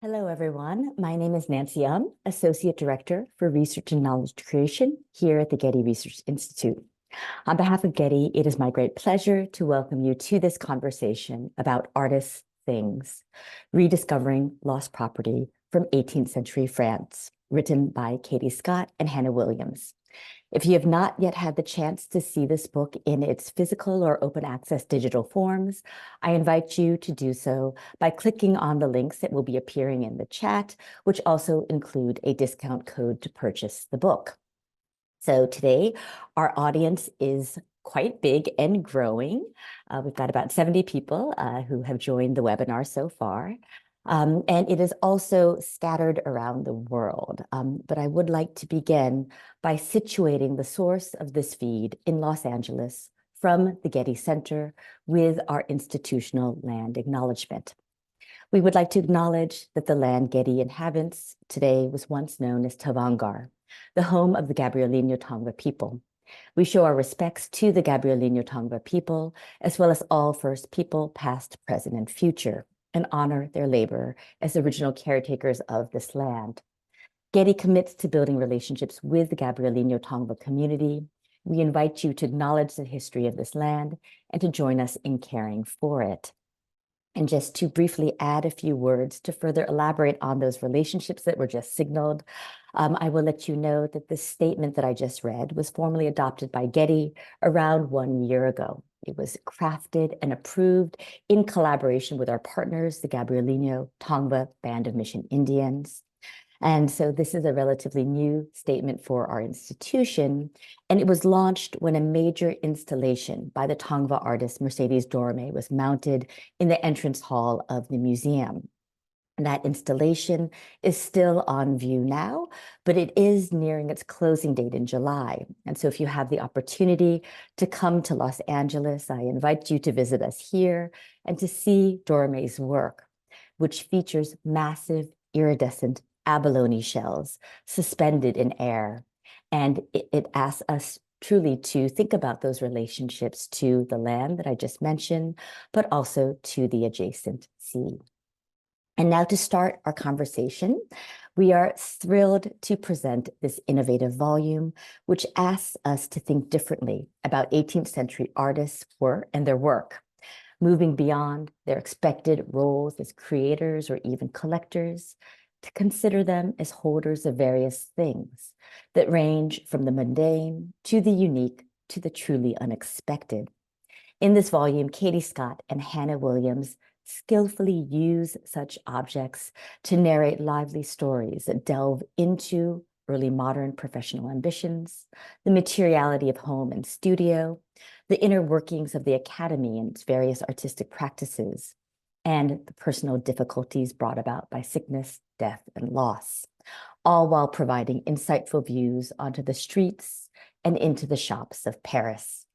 Hello, everyone. My name is Nancy Associate Director for Research and Knowledge Creation here at the Getty Research Institute. On behalf of Getty, it is my great pleasure to welcome you to this conversation about artists' things, Rediscovering Lost Property from 18th-Century France, written by Katie Scott and Hannah Williams. If you have not yet had the chance to see this book in its physical or open access digital forms, I invite you to do so by clicking on the links that will be appearing in the chat, which also include a discount code to purchase the book. So today, our audience is quite big and growing. We've got about 70 people who have joined the webinar so far. And it is also scattered around the world. But I would like to begin by situating the source of this feed in Los Angeles from the Getty Center with our institutional land acknowledgement. We would like to acknowledge that the land Getty inhabits today was once known as Tavangar, the home of the Gabrielino Tongva people. We show our respects to the Gabrielino Tongva people, as well as all First People, past, present, and future, and honor their labor as original caretakers of this land. Getty commits to building relationships with the Gabrielino Tongva community. We invite you to acknowledge the history of this land and to join us in caring for it. And just to briefly add a few words to further elaborate on those relationships that were just signaled, I will let you know that the statement that I just read was formally adopted by Getty around 1 year ago. It was crafted and approved in collaboration with our partners, the Gabrielino Tongva Band of Mission Indians. And so this is a relatively new statement for our institution, and it was launched when a major installation by the Tongva artist Mercedes Dorame was mounted in the entrance hall of the museum. And that installation is still on view now, but it is nearing its closing date in July. And so if you have the opportunity to come to Los Angeles, I invite you to visit us here and to see Dorame's work, which features massive iridescent abalone shells suspended in air. And it asks us truly to think about those relationships to the land that I just mentioned, but also to the adjacent sea. And now to start our conversation, we are thrilled to present this innovative volume, which asks us to think differently about 18th century artists and their work, moving beyond their expected roles as creators or even collectors, to consider them as holders of various things that range from the mundane to the unique to the truly unexpected. In this volume, Katie Scott and Hannah Williams skillfully use such objects to narrate lively stories that delve into early modern professional ambitions, the materiality of home and studio, the inner workings of the academy and its various artistic practices, and the personal difficulties brought about by sickness, death, and loss, all while providing insightful views onto the streets and into the shops of Paris.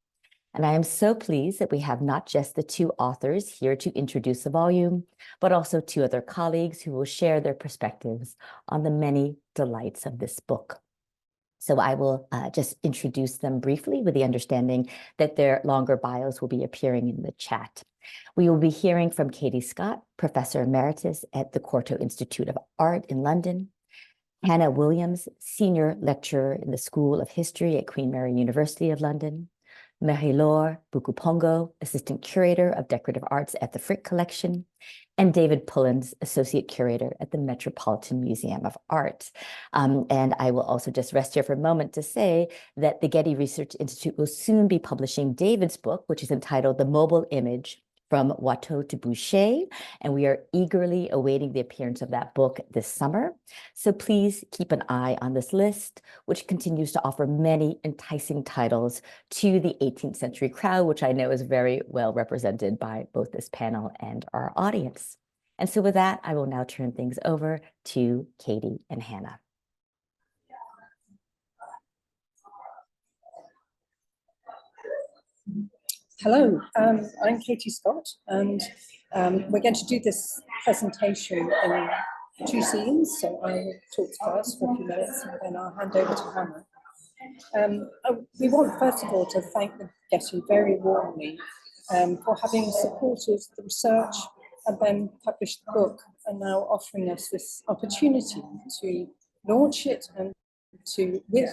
And I am so pleased that we have not just the two authors here to introduce the volume, but also two other colleagues who will share their perspectives on the many delights of this book. So I will just introduce them briefly with the understanding that their longer bios will be appearing in the chat. We will be hearing from Katie Scott, Professor Emeritus at the Quarto Institute of Art in London, Hannah Williams, Senior Lecturer in the School of History at Queen Mary University of London, Marie-Laure Buku Pongo, Assistant Curator of Decorative Arts at the Frick Collection, and David Pullins, Associate Curator at the Metropolitan Museum of Art. And I will also just rest here for a moment to say that the Getty Research Institute will soon be publishing David's book, which is entitled The Mobile Image: From Watteau to Boucher, and we are eagerly awaiting the appearance of that book this summer. So please keep an eye on this list, which continues to offer many enticing titles to the 18th century crowd, which I know is very well represented by both this panel and our audience. And so with that, I will now turn things over to Katie and Hannah. Hello, I'm Katie Scott, and we're going to do this presentation in two scenes. So I will talk first for a few minutes, and then I'll hand over to Hannah. We want, first of all, to thank the Getty very warmly for having supported the research and then published the book, and now offering us this opportunity to launch it and to, with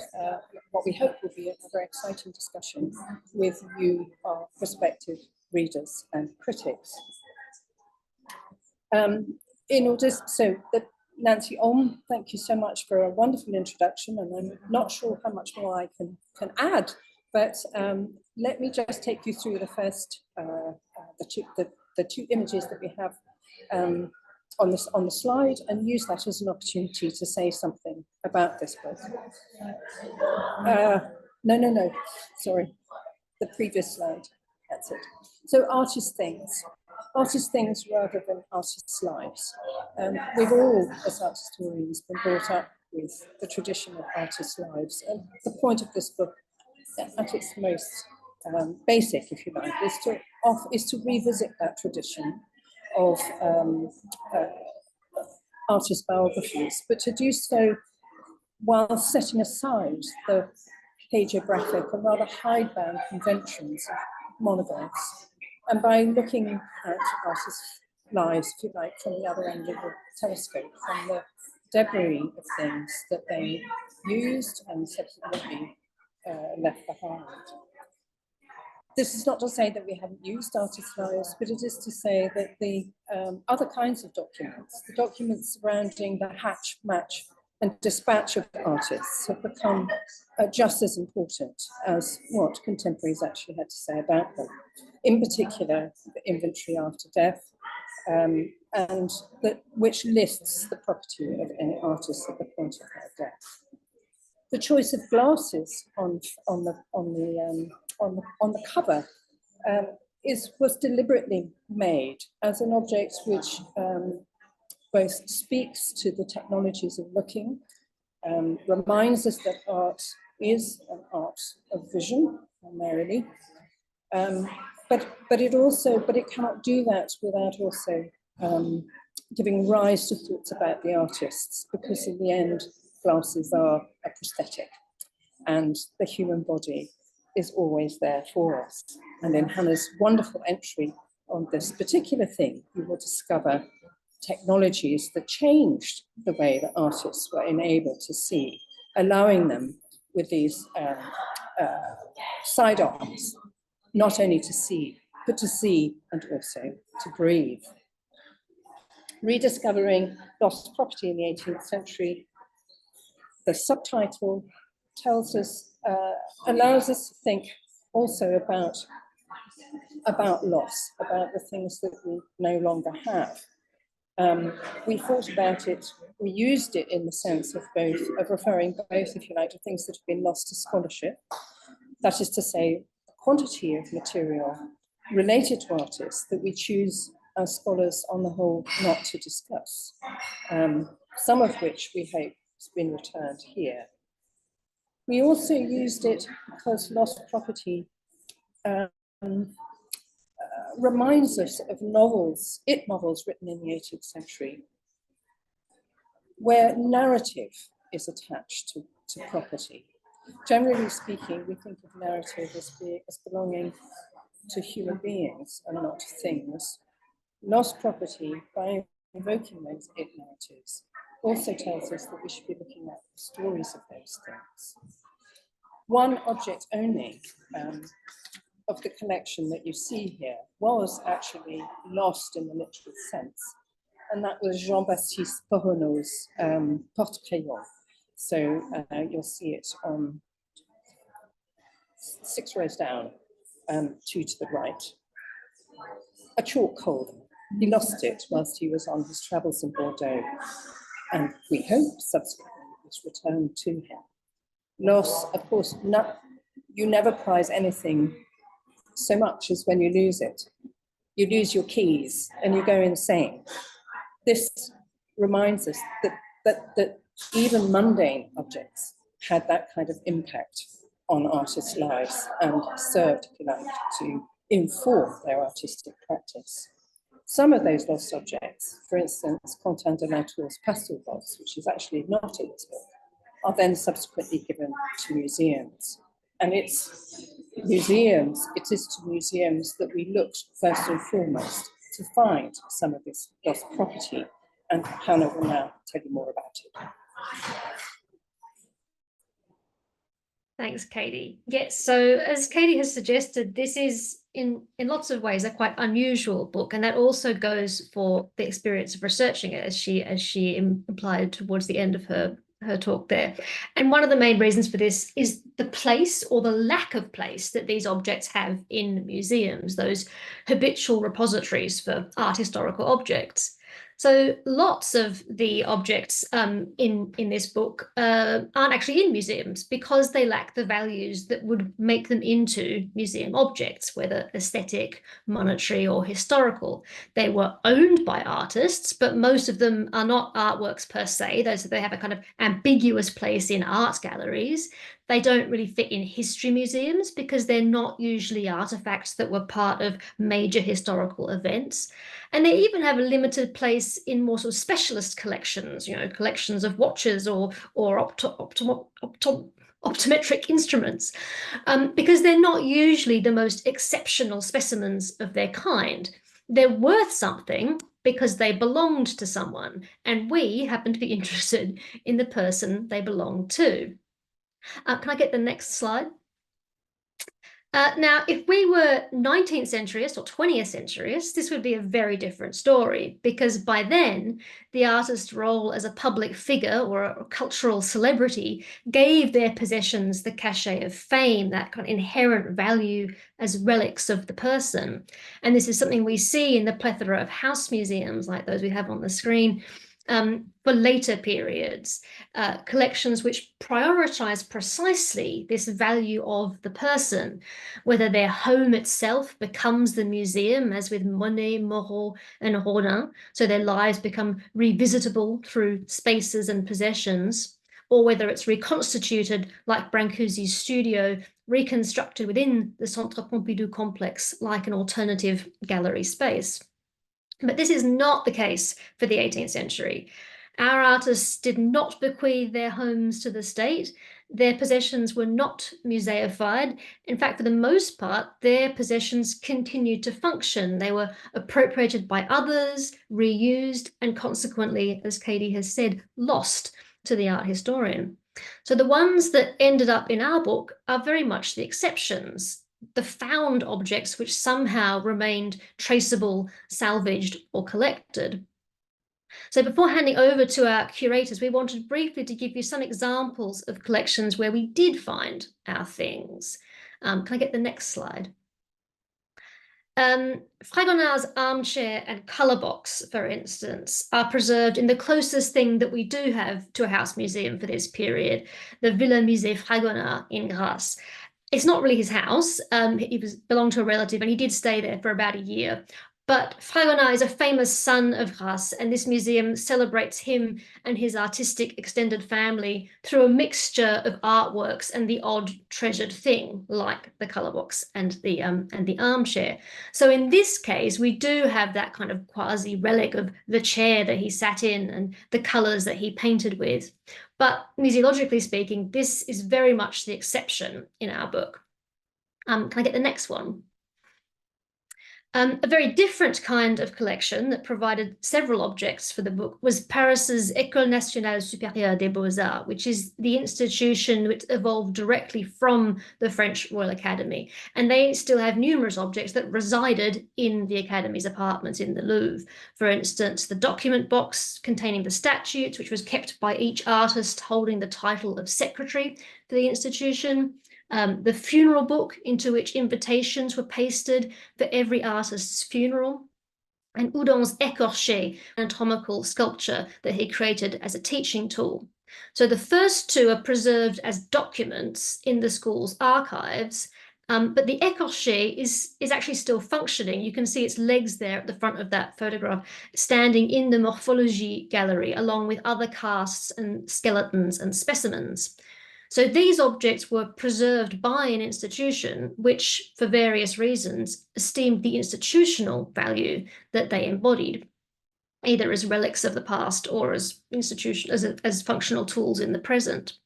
what we hope will be a very exciting discussion with you, our prospective readers and critics. Nancy Olm, thank you so much for a wonderful introduction, and I'm not sure how much more I can add, but let me just take you through the first, the two images that we have on the slide, and use that as an opportunity to say something about this book. No, sorry, the previous slide, that's it. So artist things rather than artists' lives. We've all, as art historians, been brought up with the tradition of artists' lives, and the point of this book, at its most basic, if you like, is to revisit that tradition of artist biographies, but to do so while setting aside the hagiographic and rather hidebound conventions of monographs, and by looking at artists' lives, if you like, from the other end of the telescope, from the debris of things that they used and subsequently left behind. This is not to say that we haven't used artists' lives, but it is to say that the other kinds of documents, the documents surrounding the hatch, match, and dispatch of artists have become just as important as what contemporaries actually had to say about them. In particular, the inventory after death, and which lists the property of any artist at the point of their death. The choice of glasses on the cover was deliberately made as an object which both speaks to the technologies of looking, reminds us that art is an art of vision primarily, but it cannot do that without also giving rise to thoughts about the artists, because in the end, glasses are a prosthetic, and the human body is always there for us. And in Hannah's wonderful entry on this particular thing, you will discover technologies that changed the way that artists were enabled to see, allowing them with these sidearms, not only to see, but to see and also to breathe. Rediscovering Lost Property in the 18th Century, the subtitle tells us, allows us to think also about loss, about the things that we no longer have. We thought about it, we used it in the sense of referring both, if you like, to things that have been lost to scholarship. That is to say, the quantity of material related to artists that we choose as scholars on the whole not to discuss, some of which we hope has been returned here. We also used it because lost property reminds us of novels written in the 18th century, where narrative is attached to property. Generally speaking, we think of narrative as belonging to human beings and not to things. Lost property, by invoking those narratives, also tells us that we should be looking at the stories of those things. One object only of the collection that you see here was actually lost in the literal sense, and that was Jean-Baptiste Porronneau's porte-crayon. So you'll see it on 6 rows down, 2 to the right. A chalk holder. He lost it whilst he was on his travels in Bordeaux, and we hope subsequently it was returned to him. Loss, of course, you never prize anything so much as when you lose it. You lose your keys and you go insane. This reminds us that even mundane objects had that kind of impact on artists' lives and served, if you like, to inform their artistic practice. Some of those lost objects, for instance, Quentin de la Tour's pastel box, which is actually not in this book, are then subsequently given to museums. And it is to museums that we looked first and foremost to find some of this lost property. And Hannah will now tell you more about it. Thanks, Katie. Yes, so as Katie has suggested, this is in lots of ways a quite unusual book, and that also goes for the experience of researching it, as she implied towards the end of her talk there. And one of the main reasons for this is the place, or the lack of place, that these objects have in museums, those habitual repositories for art historical objects. So lots of the objects in this book aren't actually in museums because they lack the values that would make them into museum objects, whether aesthetic, monetary, or historical. They were owned by artists, but most of them are not artworks per se. They have a kind of ambiguous place in art galleries. They don't really fit in history museums because they're not usually artifacts that were part of major historical events. And they even have a limited place in more sort of specialist collections, collections of watches or optometric instruments, because they're not usually the most exceptional specimens of their kind. They're worth something because they belonged to someone, and we happen to be interested in the person they belong to. Can I get the next slide? Now, if we were 19th centuryists or 20th centuryists, this would be a very different story, because by then, the artist's role as a public figure or a cultural celebrity gave their possessions the cachet of fame, that kind of inherent value as relics of the person. And this is something we see in the plethora of house museums like those we have on the screen, for later periods, collections which prioritize precisely this value of the person, whether their home itself becomes the museum, as with Monet, Moreau, and Rodin, so their lives become revisitable through spaces and possessions, or whether it's reconstituted like Brancusi's studio, reconstructed within the Centre Pompidou complex like an alternative gallery space. But this is not the case for the 18th century. Our artists did not bequeath their homes to the state. Their possessions were not museified. In fact, for the most part, their possessions continued to function. They were appropriated by others, reused, and consequently, as Katie has said, lost to the art historian. So the ones that ended up in our book are very much the exceptions, the found objects which somehow remained traceable, salvaged, or collected. So before handing over to our curators, we wanted briefly to give you some examples of collections where we did find our things. Can I get the next slide? Fragonard's armchair and colour box, for instance, are preserved in the closest thing that we do have to a house museum for this period, the Villa Musée Fragonard in Grasse. It's not really his house. He belonged to a relative, and he did stay there for about a year. But Fragonard is a famous son of Grasse, and this museum celebrates him and his artistic extended family through a mixture of artworks and the odd treasured thing, like the colour box and the armchair. So in this case, we do have that kind of quasi-relic of the chair that he sat in and the colours that he painted with. But museologically speaking, this is very much the exception in our book. Can I get the next one? A very different kind of collection that provided several objects for the book was Paris's École nationale supérieure des beaux-arts, which is the institution which evolved directly from the French Royal Academy. And they still have numerous objects that resided in the Academy's apartments in the Louvre. For instance, the document box containing the statutes, which was kept by each artist holding the title of secretary for the institution. The funeral book into which invitations were pasted for every artist's funeral, and Houdon's écorché, anatomical sculpture that he created as a teaching tool. So the first two are preserved as documents in the school's archives, but the écorché is actually still functioning. You can see its legs there at the front of that photograph, standing in the Morphologie gallery, along with other casts and skeletons and specimens. So these objects were preserved by an institution which, for various reasons, esteemed the institutional value that they embodied, either as relics of the past or as as functional tools in the present.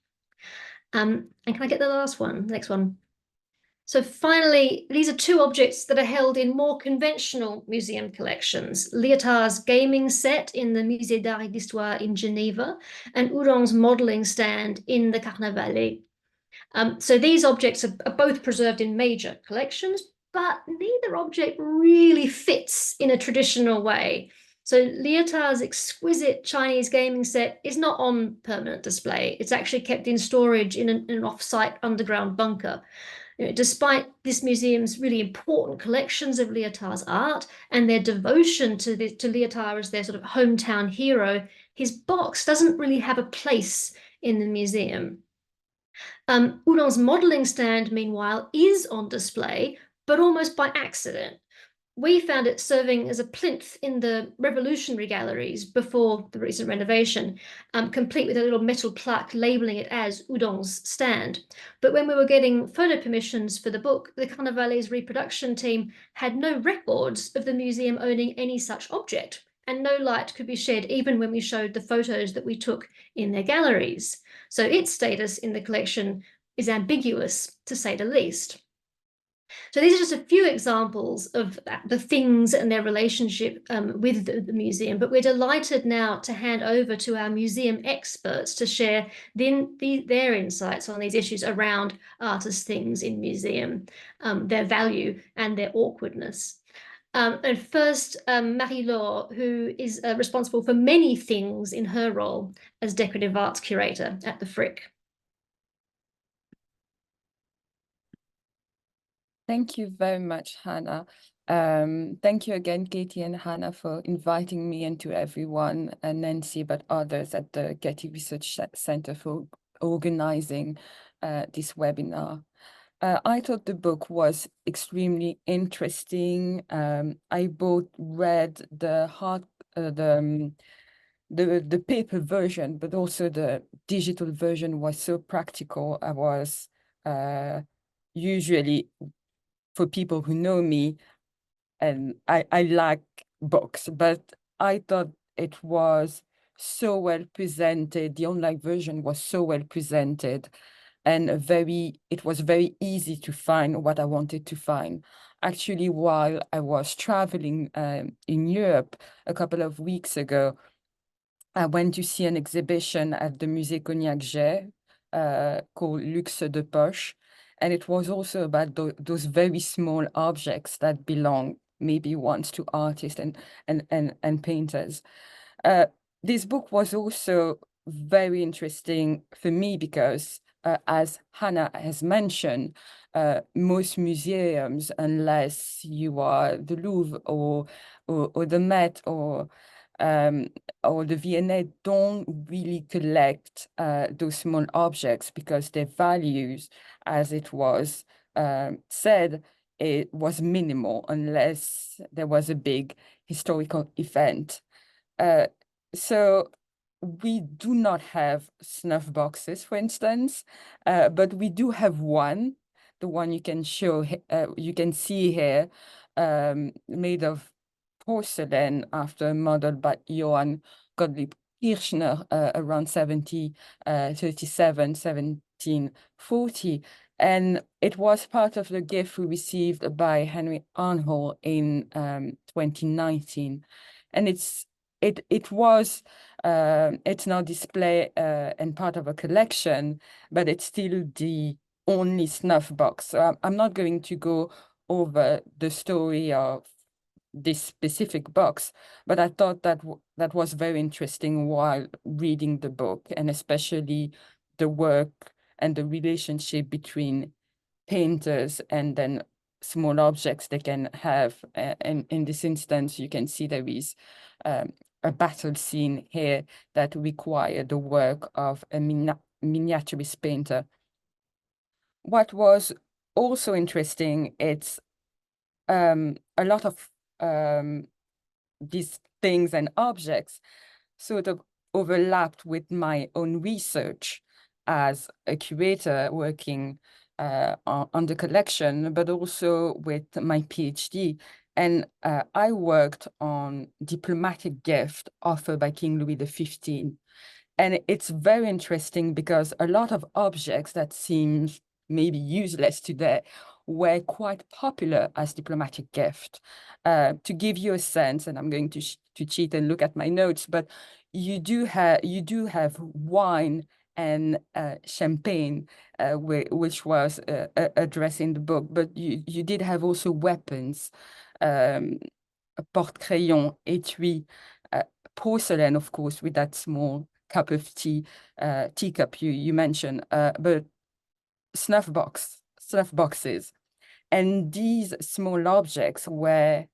And can I get the last one, next one? So finally, these are two objects that are held in more conventional museum collections. Lyotard's gaming set in the Musée d'Art et d'Histoire in Geneva and Houdan's modelling stand in the Carnavalet. So these objects are both preserved in major collections, but neither object really fits in a traditional way. So Lyotard's exquisite Chinese gaming set is not on permanent display. It's actually kept in storage in an off-site underground bunker. Despite this museum's really important collections of Lyotard's art and their devotion to Lyotard as their sort of hometown hero, his box doesn't really have a place in the museum. Houdan's modelling stand, meanwhile, is on display, but almost by accident. We found it serving as a plinth in the revolutionary galleries before the recent renovation, complete with a little metal plaque labelling it as Houdan's stand. But when we were getting photo permissions for the book, the Carnavalet's reproduction team had no records of the museum owning any such object, and no light could be shed even when we showed the photos that we took in their galleries. So its status in the collection is ambiguous, to say the least. So these are just a few examples of the things and their relationship with the museum, but we're delighted now to hand over to our museum experts to share their insights on these issues around art as things in museum, their value and their awkwardness. And first, Marie-Laure, who is responsible for many things in her role as decorative arts curator at the Frick. Thank you very much, Hannah. Thank you again, Katie and Hannah, for inviting me and to everyone, and Nancy, but others at the Getty Research Center for organizing this webinar. I thought the book was extremely interesting. I both read the paper version, but also the digital version was so practical. I was usually, for people who know me, and I like books, but I thought it was so well presented. The online version was so well presented, and it was very easy to find what I wanted to find. Actually, while I was traveling in Europe a couple of weeks ago, I went to see an exhibition at the Musée Cognac-Jay called Luxe de Poche. And it was also about those very small objects that belong maybe once to artists and painters. This book was also very interesting for me because, as Hannah has mentioned, most museums, unless you are the Louvre or the Met or the V&A, don't really collect those small objects because their values, as it was said, it was minimal unless there was a big historical event. So we do not have snuff boxes, for instance, but we do have one, the one you can see here, made of porcelain after a model by Johann Gottlieb Kirchner around 1740. And it was part of the gift we received by Henry Arnhold in 2019. And it's now displayed and part of a collection, but it's still the only snuff box. So I'm not going to go over the story of this specific box, but I thought that was very interesting while reading the book, and especially the work and the relationship between painters and then small objects they can have. And in this instance, you can see there is a battle scene here that required the work of a miniaturist painter. What was also interesting, it's a lot of these things and objects sort of overlapped with my own research as a curator working on the collection, but also with my PhD. And I worked on diplomatic gift offered by King Louis XV. And it's very interesting because a lot of objects that seem maybe useless today were quite popular as diplomatic gift. To give you a sense, and I'm going to cheat and look at my notes, but you do have wine and champagne, which was addressed in the book, but you did have also weapons, porte-crayon, étui, porcelain, of course, with that small cup of tea, teacup you mentioned, but snuff boxes. And these small objects were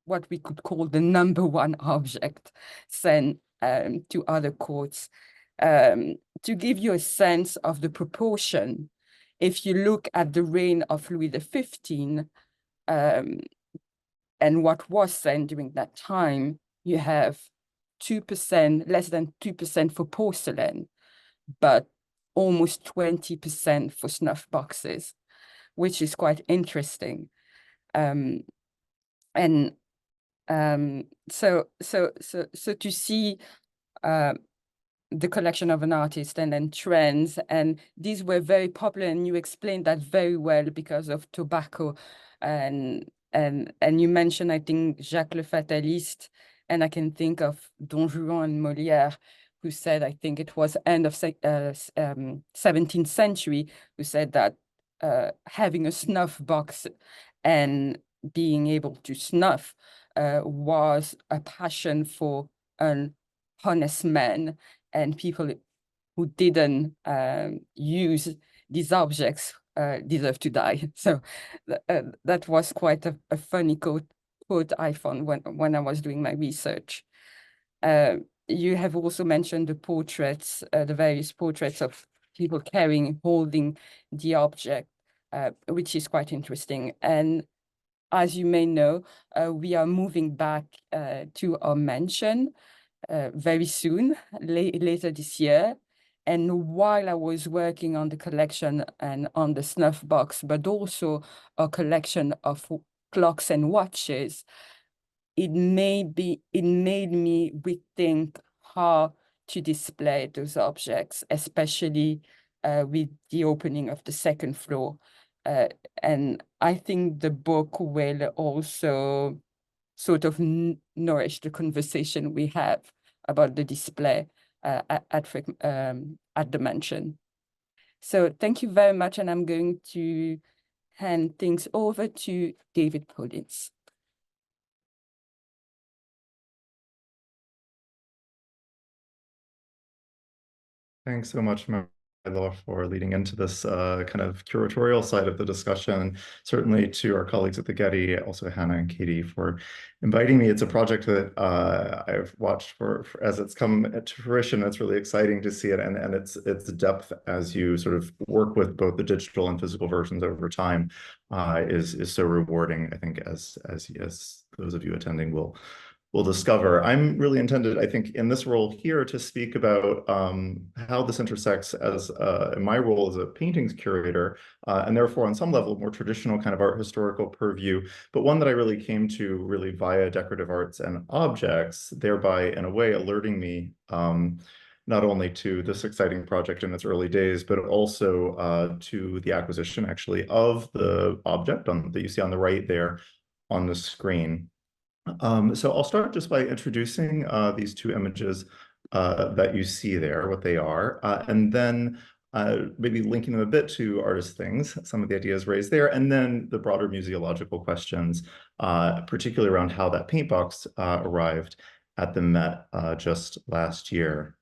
what we could call the number one object sent to other courts. To give you a sense of the proportion, if you look at the reign of Louis XV, and what was sent during that time, you have 2%, less than 2% for porcelain, but almost 20% for snuff boxes, which is quite interesting. So to see the collection of an artist and then trends, and these were very popular, and you explained that very well because of tobacco, and you mentioned, I think, Jacques le Fataliste, and I can think of Don Juan and Molière, who said, I think it was end of 17th century, who said that having a snuff box and being able to snuff was a passion for an honest man, and people who didn't use these objects deserve to die. So that was quite a funny quote I found when I was doing my research. You have also mentioned the portraits, the various portraits of people holding the object, which is quite interesting. And as you may know, we are moving back to our mansion very soon, later this year. And while I was working on the collection and on the snuff box, but also a collection of clocks and watches, it made me rethink how to display those objects, especially with the opening of the second floor. And I think the book will also sort of nourish the conversation we have about the display at the mansion. So thank you very much, and I'm going to hand things over to David Pullins. Thanks so much, Marie-Laure, for leading into this kind of curatorial side of the discussion. Certainly to our colleagues at the Getty, also Hannah and Katie, for inviting me. It's a project that I've watched for as it's come to fruition. It's really exciting to see it, and its depth as you sort of work with both the digital and physical versions over time is so rewarding. I think as those of you attending will discover. I'm really intended, I think, in this role here to speak about how this intersects as in my role as a paintings curator, and therefore on some level more traditional kind of art historical purview, but one that I really came to really via decorative arts and objects, thereby in a way alerting me not only to this exciting project in its early days, but also to the acquisition actually of the object that you see on the right there on the screen. So I'll start just by introducing these two images that you see there, what they are, and then maybe linking them a bit to artist things, some of the ideas raised there, and then the broader museological questions, particularly around how that paint box arrived at the Met just last year.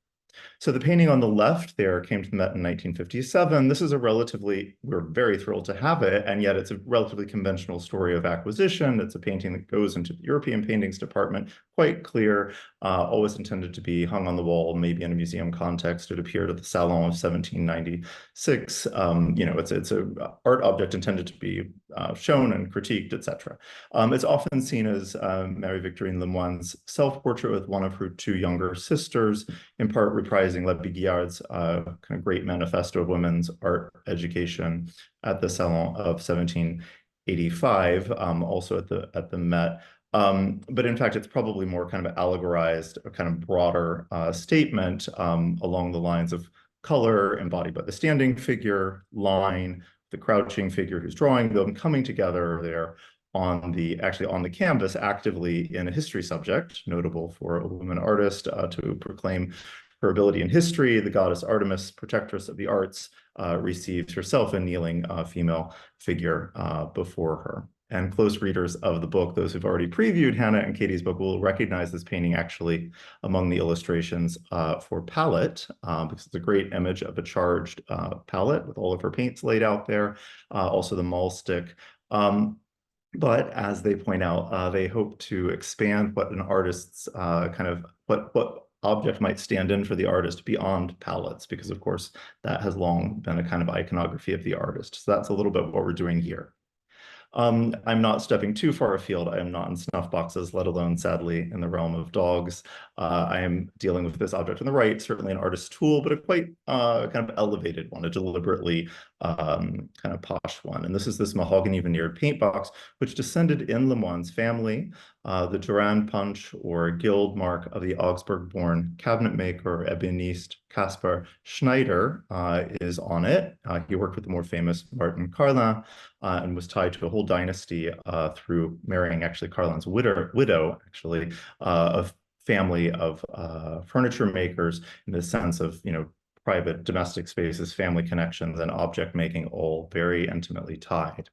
So the painting on the left there came to the Met in 1957. This is we're very thrilled to have it, and yet it's a relatively conventional story of acquisition. It's a painting that goes into the European Paintings Department, quite clear, always intended to be hung on the wall, maybe in a museum context. It appeared at the Salon of 1796. It's an art object intended to be shown and critiqued, etc. It's often seen as Marie-Victorine Lemoine's self-portrait with one of her two younger sisters, in part reprising Le Biguillard's kind of great manifesto of women's art education at the Salon of 1785, also at the Met. But in fact, it's probably more kind of allegorized, a kind of broader statement along the lines of color embodied by the standing figure, line, the crouching figure who's drawing them coming together there on the canvas actively in a history subject, notable for a woman artist to proclaim her ability in history. The goddess Artemis, protectress of the arts, receives herself a kneeling female figure before her. And close readers of the book, those who've already previewed Hannah and Katie's book, will recognize this painting actually among the illustrations for palette, because it's a great image of a charged palette with all of her paints laid out there, also the maul stick. But as they point out, they hope to expand what an artist's what object might stand in for the artist beyond palettes, because of course that has long been a kind of iconography of the artist. So that's a little bit what we're doing here. I'm not stepping too far afield. I am not in snuff boxes, let alone, sadly, in the realm of dogs. I am dealing with this object on the right, certainly an artist's tool, but a quite kind of elevated one, a deliberately kind of posh one. And this is this mahogany veneered paint box, which descended in Lemoine's family. The Durand punch or guild mark of the Augsburg-born cabinet maker, ébéniste Caspar Schneider is on it. He worked with the more famous Martin Carlin and was tied to a whole dynasty through marrying actually Carlin's widow actually, of family of furniture makers in the sense of, private domestic spaces, family connections, and object making all very intimately tied.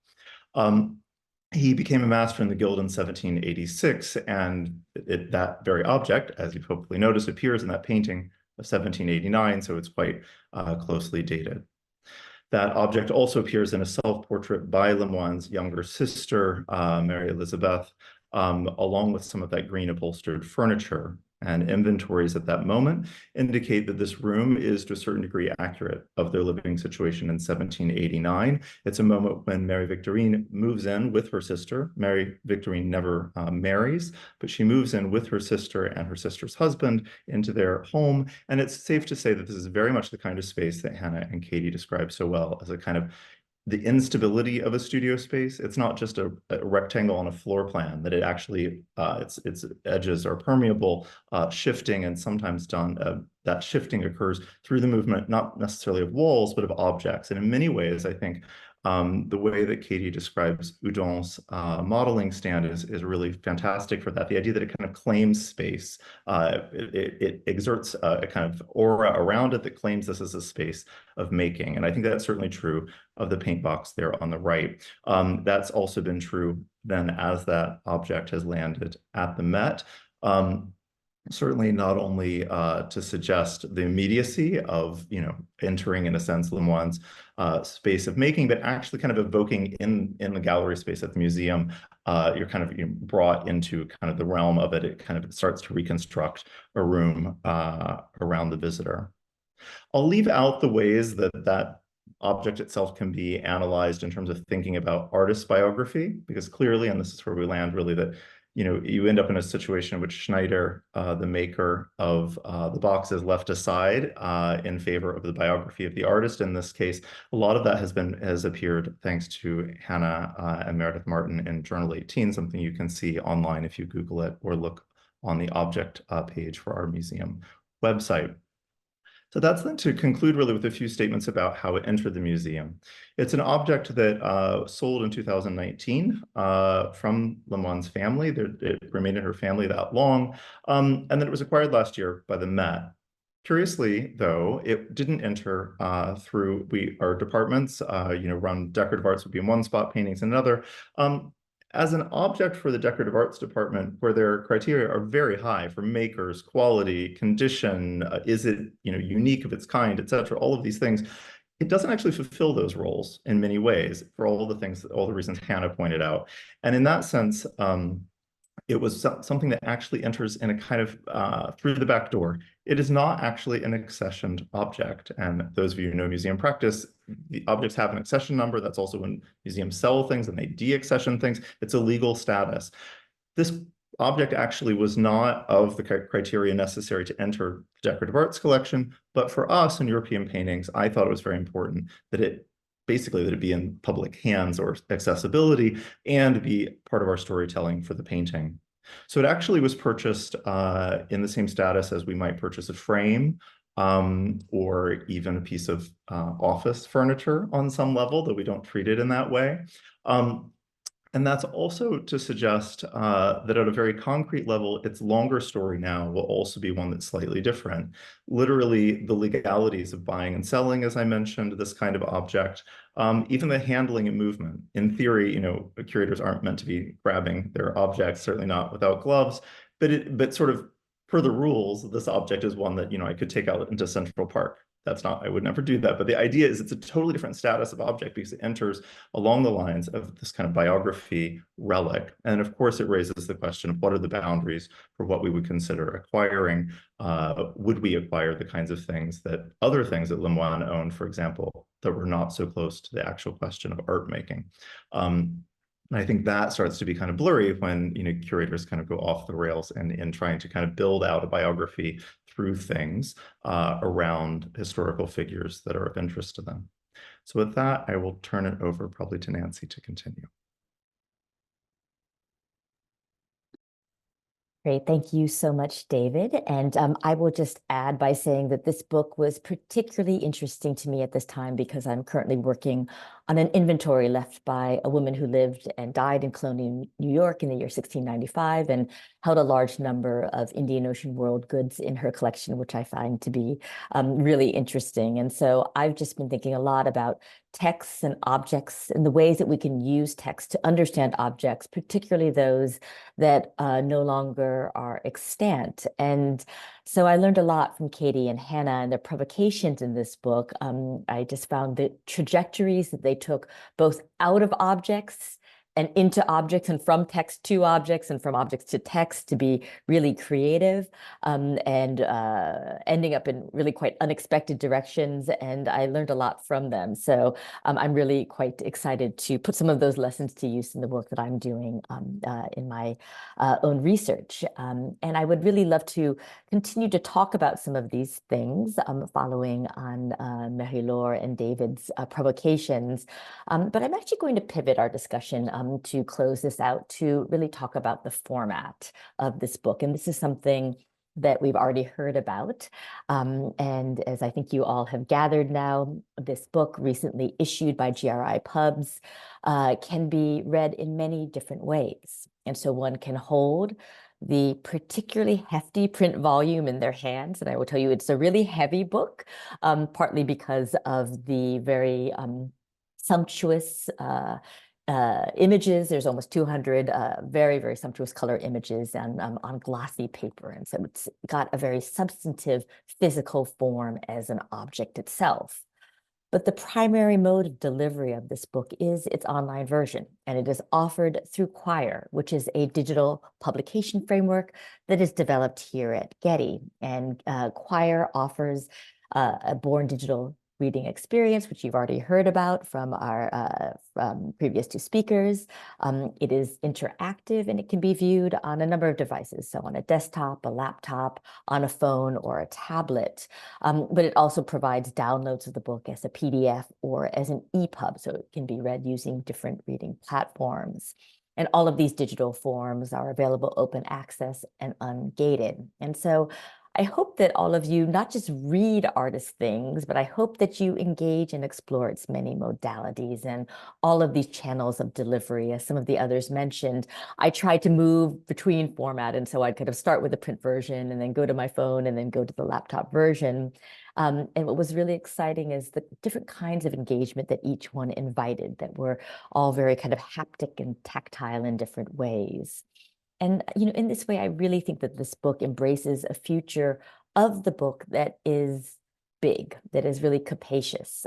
He became a master in the guild in 1786, and that very object, as you've hopefully noticed, appears in that painting of 1789, so it's quite closely dated. That object also appears in a self-portrait by Lemoine's younger sister, Mary Elizabeth, along with some of that green upholstered furniture. And inventories at that moment indicate that this room is to a certain degree accurate of their living situation in 1789. It's a moment when Mary Victorine moves in with her sister. Mary Victorine never marries, but she moves in with her sister and her sister's husband into their home. And it's safe to say that this is very much the kind of space that Hannah and Katie describe so well as a kind of the instability of a studio space. It's not just a rectangle on a floor plan, that it actually, its edges are permeable, shifting, and sometimes that shifting occurs through the movement, not necessarily of walls, but of objects. And in many ways, I think the way that Katie describes Houdon's modeling stand is really fantastic for that. The idea that it kind of claims space, it exerts a kind of aura around it that claims this as a space of making. And I think that's certainly true of the paint box there on the right. That's also been true then as that object has landed at the Met. Certainly not only to suggest the immediacy of, entering, in a sense, Lemoine's space of making, but actually kind of evoking in the gallery space at the museum, you're kind of brought into kind of the realm of it. It kind of starts to reconstruct a room around the visitor. I'll leave out the ways that object itself can be analyzed in terms of thinking about artist biography, because clearly, and this is where we land really, that you end up in a situation in which Schneider, the maker of the box, is left aside in favor of the biography of the artist. In this case, a lot of that has appeared thanks to Hannah and Meredith Martin in Journal 18, something you can see online if you Google it or look on the object page for our museum website. So that's then to conclude really with a few statements about how it entered the museum. It's an object that sold in 2019 from Lemoine's family. It remained in her family that long, and then it was acquired last year by the Met. Curiously, though, it didn't enter through our departments. Run decorative arts would be in one spot, paintings in another. As an object for the decorative arts department, where their criteria are very high for makers, quality, condition, is it unique of its kind, et cetera, all of these things, it doesn't actually fulfill those roles in many ways for all the reasons Hannah pointed out. And in that sense, it was something that actually enters in a kind of through the back door. It is not actually an accessioned object. And those of you who know museum practice, the objects have an accession number. That's also when museums sell things and they de-accession things. It's a legal status. This object actually was not of the criteria necessary to enter the decorative arts collection. But for us in European paintings, I thought it was very important that it be in public hands or accessibility and be part of our storytelling for the painting. So it actually was purchased in the same status as we might purchase a frame or even a piece of office furniture on some level, though we don't treat it in that way. And that's also to suggest that at a very concrete level, its longer story now will also be one that's slightly different. Literally, the legalities of buying and selling, as I mentioned, this kind of object, even the handling and movement. In theory, curators aren't meant to be grabbing their objects, certainly not without gloves, but sort of per the rules, this object is one that, I could take out into Central Park. I would never do that. But the idea is it's a totally different status of object because it enters along the lines of this kind of biography relic. And of course, it raises the question of what are the boundaries for what we would consider acquiring? Would we acquire the kinds of other things that Lemoine owned, for example, that were not so close to the actual question of art making? And I think that starts to be kind of blurry when curators kind of go off the rails and in trying to kind of build out a biography through things around historical figures that are of interest to them. So with that, I will turn it over probably to Nancy to continue. Great. Thank you so much, David. And I will just add by saying that this book was particularly interesting to me at this time because I'm currently working on an inventory left by a woman who lived and died in colonial New York in the year 1695 and held a large number of Indian Ocean world goods in her collection, which I find to be really interesting. And so I've just been thinking a lot about texts and objects and the ways that we can use text to understand objects, particularly those that no longer are extant. And so I learned a lot from Katie and Hannah and their provocations in this book. I just found the trajectories that they took both out of objects and into objects and from text to objects and from objects to text to be really creative and ending up in really quite unexpected directions. And I learned a lot from them. So I'm really quite excited to put some of those lessons to use in the work that I'm doing in my own research. And I would really love to continue to talk about some of these things following on Marie-Laure and David's provocations. But I'm actually going to pivot our discussion to close this out to really talk about the format of this book. And this is something that we've already heard about. And as I think you all have gathered now, this book recently issued by GRI Pubs can be read in many different ways. And so one can hold the particularly hefty print volume in their hands. And I will tell you, it's a really heavy book, partly because of the very sumptuous images. There's almost 200 very, very sumptuous color images and on glossy paper. And so it's got a very substantive physical form as an object itself. But the primary mode of delivery of this book is its online version, and it is offered through Quire, which is a digital publication framework that is developed here at Getty. And Quire offers a born digital reading experience, which you've already heard about from our previous two speakers. It is interactive and it can be viewed on a number of devices. So on a desktop, a laptop, on a phone, or a tablet. But it also provides downloads of the book as a PDF or as an EPUB. So it can be read using different reading platforms. And all of these digital forms are available open access and ungated. And so I hope that all of you not just read artist things, but I hope that you engage and explore its many modalities and all of these channels of delivery. As some of the others mentioned, I tried to move between format. And so I'd kind of start with the print version and then go to my phone and then go to the laptop version. And what was really exciting is the different kinds of engagement that each one invited that were all very kind of haptic and tactile in different ways. And, in this way, I really think that this book embraces a future of the book that is big, that is really capacious.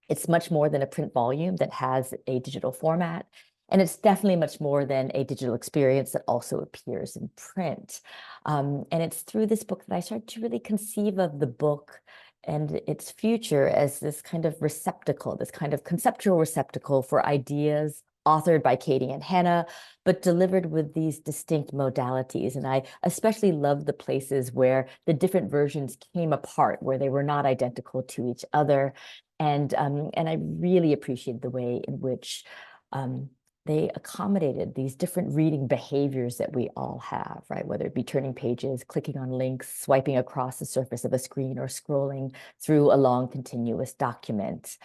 It's much more than a print volume that has a digital format. And it's definitely much more than a digital experience that also appears in print. And it's through this book that I started to really conceive of the book and its future as this kind of receptacle, this kind of conceptual receptacle for ideas authored by Katie and Hannah, but delivered with these distinct modalities. And I especially love the places where the different versions came apart, where they were not identical to each other. And I really appreciate the way in which they accommodated these different reading behaviors that we all have, right? Whether it be turning pages, clicking on links, swiping across the surface of a screen, or scrolling through a long continuous document.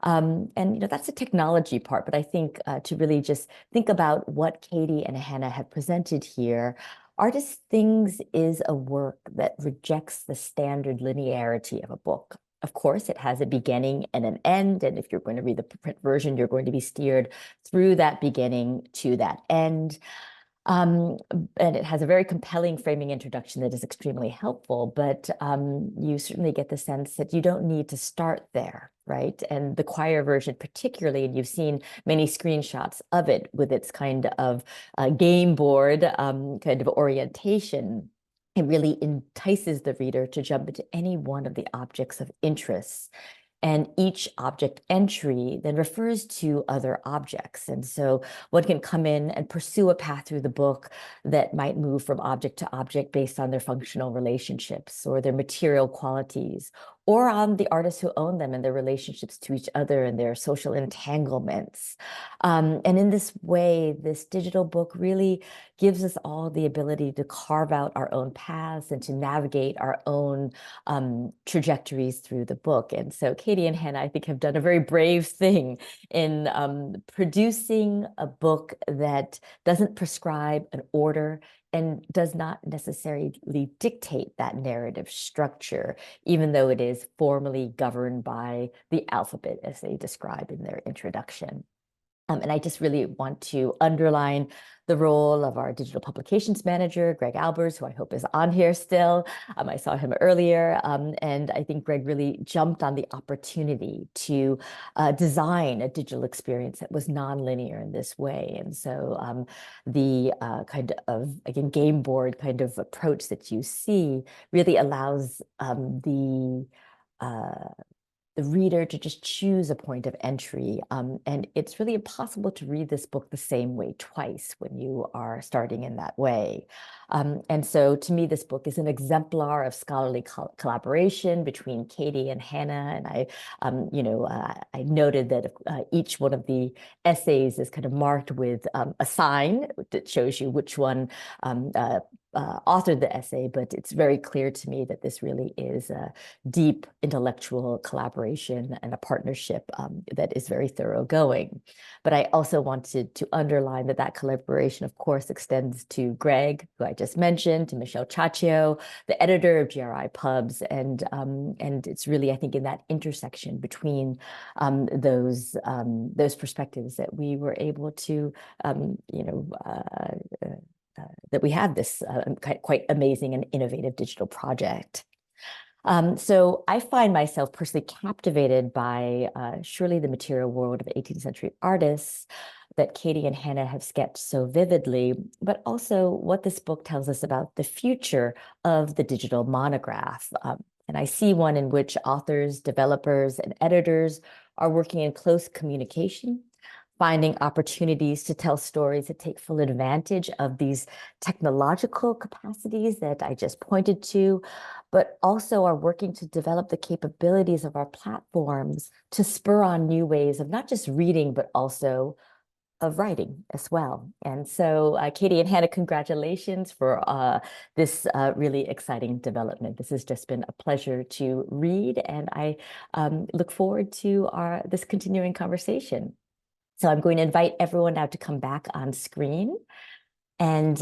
And that's the technology part, but I think to really just think about what Katie and Hannah have presented here, Artist Things is a work that rejects the standard linearity of a book. Of course, it has a beginning and an end, and if you're going to read the print version, you're going to be steered through that beginning to that end. And it has a very compelling framing introduction that is extremely helpful, but you certainly get the sense that you don't need to start there, right? And the choir version particularly, and you've seen many screenshots of it with its kind of game board kind of orientation. It really entices the reader to jump into any one of the objects of interest. And each object entry then refers to other objects. And so one can come in and pursue a path through the book that might move from object to object based on their functional relationships or their material qualities, or on the artists who own them and their relationships to each other and their social entanglements. And in this way, this digital book really gives us all the ability to carve out our own paths and to navigate our own trajectories through the book. And so Katie and Hannah, I think, have done a very brave thing in producing a book that doesn't prescribe an order and does not necessarily dictate that narrative structure, even though it is formally governed by the alphabet, as they describe in their introduction. And I just really want to underline the role of our digital publications manager, Greg Albers, who I hope is on here still. I saw him earlier, and I think Greg really jumped on the opportunity to design a digital experience that was nonlinear in this way. And so the kind of, again, game board kind of approach that you see really allows the reader to just choose a point of entry. And it's really impossible to read this book the same way twice when you are starting in that way. And so to me, this book is an exemplar of scholarly collaboration between Katie and Hannah. And I noted that each one of the essays is kind of marked with a sign that shows you which one authored the essay, but it's very clear to me that this really is a deep intellectual collaboration and a partnership that is very thoroughgoing. But I also wanted to underline that that collaboration, of course, extends to Greg, who I just mentioned, to Michelle Chaccio, the editor of GRI Pubs, and it's really, I think, in that intersection between those perspectives that we were able to, that we have this quite amazing and innovative digital project. So I find myself personally captivated by surely the material world of 18th century artists that Katie and Hannah have sketched so vividly, but also what this book tells us about the future of the digital monograph. And I see one in which authors, developers, and editors are working in close communication, finding opportunities to tell stories that take full advantage of these technological capacities that I just pointed to, but also are working to develop the capabilities of our platforms to spur on new ways of not just reading, but also of writing as well. And so Katie and Hannah, congratulations for this really exciting development. This has just been a pleasure to read, and I look forward to this continuing conversation. So I'm going to invite everyone now to come back on screen. And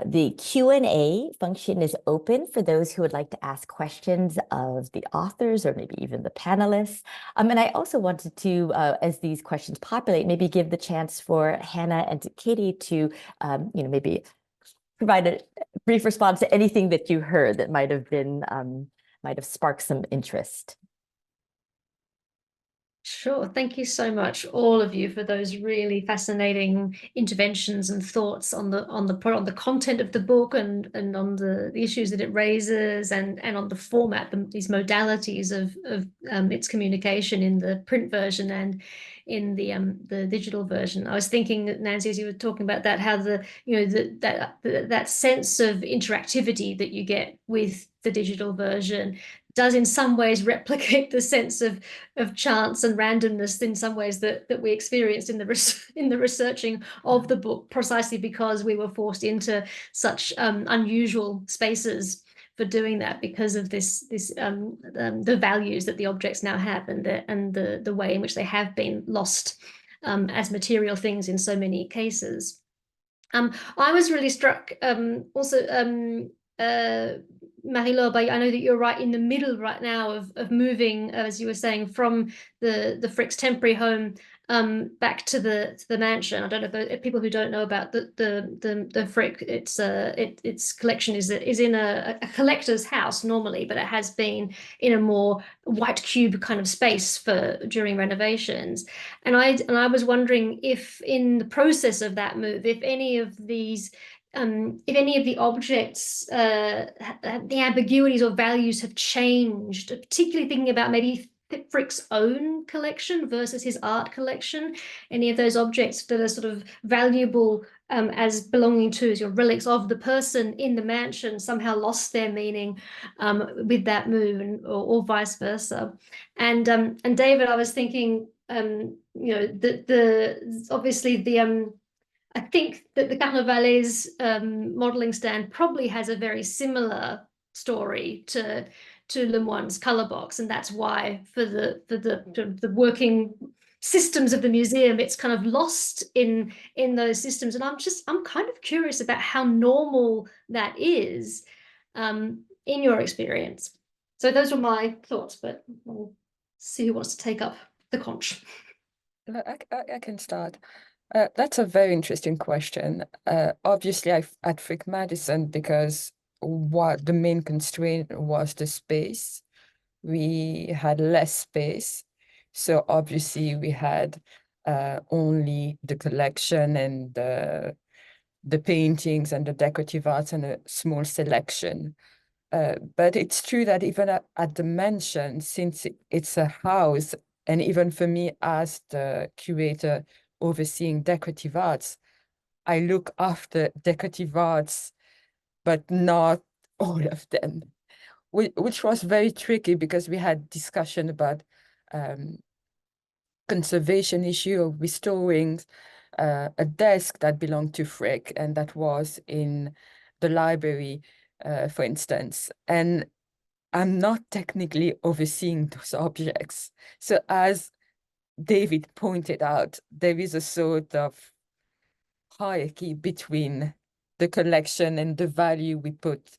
the Q&A function is open for those who would like to ask questions of the authors or maybe even the panelists. And I also wanted to, as these questions populate, maybe give the chance for Hannah and Katie to, maybe provide a brief response to anything that you heard that might have sparked some interest. Sure. Thank you so much, all of you, for those really fascinating interventions and thoughts on the content of the book and on the issues that it raises and on the format, these modalities of its communication in the print version and in the digital version. I was thinking, Nancy, as you were talking about that, how that sense of interactivity that you get with the digital version does in some ways replicate the sense of chance and randomness in some ways that we experienced in the researching of the book, precisely because we were forced into such unusual spaces for doing that, because of the values that the objects now have, and the way in which they have been lost as material things in so many cases. I was really struck also, Marie-Laure, I know that you're right in the middle right now of moving, as you were saying, from the Frick's temporary home back to the mansion. I don't know if people who don't know about the Frick, its collection is in a collector's house normally, but it has been in a more white cube kind of space during renovations. And I was wondering if in the process of that move, if any of the objects, the ambiguities or values have changed, particularly thinking about maybe Frick's own collection versus his art collection, any of those objects that are sort of valuable as belonging to, as your relics of the person in the mansion, somehow lost their meaning with that move, or vice versa. And David, I was thinking, obviously I think that the Carnavalet's modeling stand probably has a very similar story to Lemoine's color box, and that's why for the working systems of the museum, it's kind of lost in those systems. And I'm kind of curious about how normal that is in your experience. So those were my thoughts, but we'll see who wants to take up the conch. I can start. That's a very interesting question. Obviously, at Frick Madison, because what the main constraint was the space, we had less space. So obviously, we had only the collection and the paintings and the decorative arts and a small selection. But it's true that even at the mansion, since it's a house, and even for me as the curator overseeing decorative arts, I look after decorative arts, but not all of them, which was very tricky because we had discussion about conservation issue of restoring a desk that belonged to Frick and that was in the library, for instance. And I'm not technically overseeing those objects. So as David pointed out, there is a sort of hierarchy between the collection and the value we put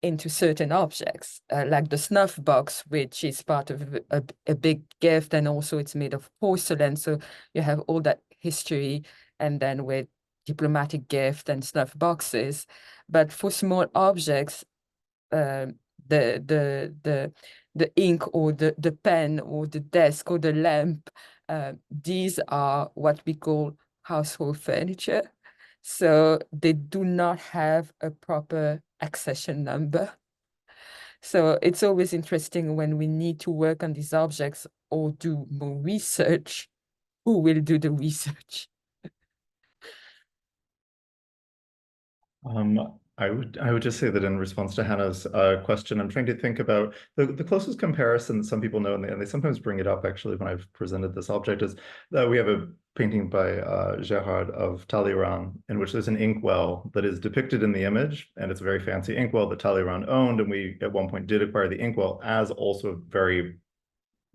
into certain objects, like the snuff box, which is part of a big gift, and also it's made of porcelain. So you have all that history, and then with diplomatic gift and snuff boxes. But for small objects, the ink or the pen or the desk or the lamp, these are what we call household furniture. So they do not have a proper accession number. So it's always interesting when we need to work on these objects or do more research, who will do the research? I would just say that in response to Hannah's question, I'm trying to think about the closest comparison that some people know, and they sometimes bring it up actually when I've presented this object, is that we have a painting by Gérard of Talleyrand, in which there's an inkwell that is depicted in the image, and it's a very fancy inkwell that Talleyrand owned, and we at one point did acquire the inkwell as also a very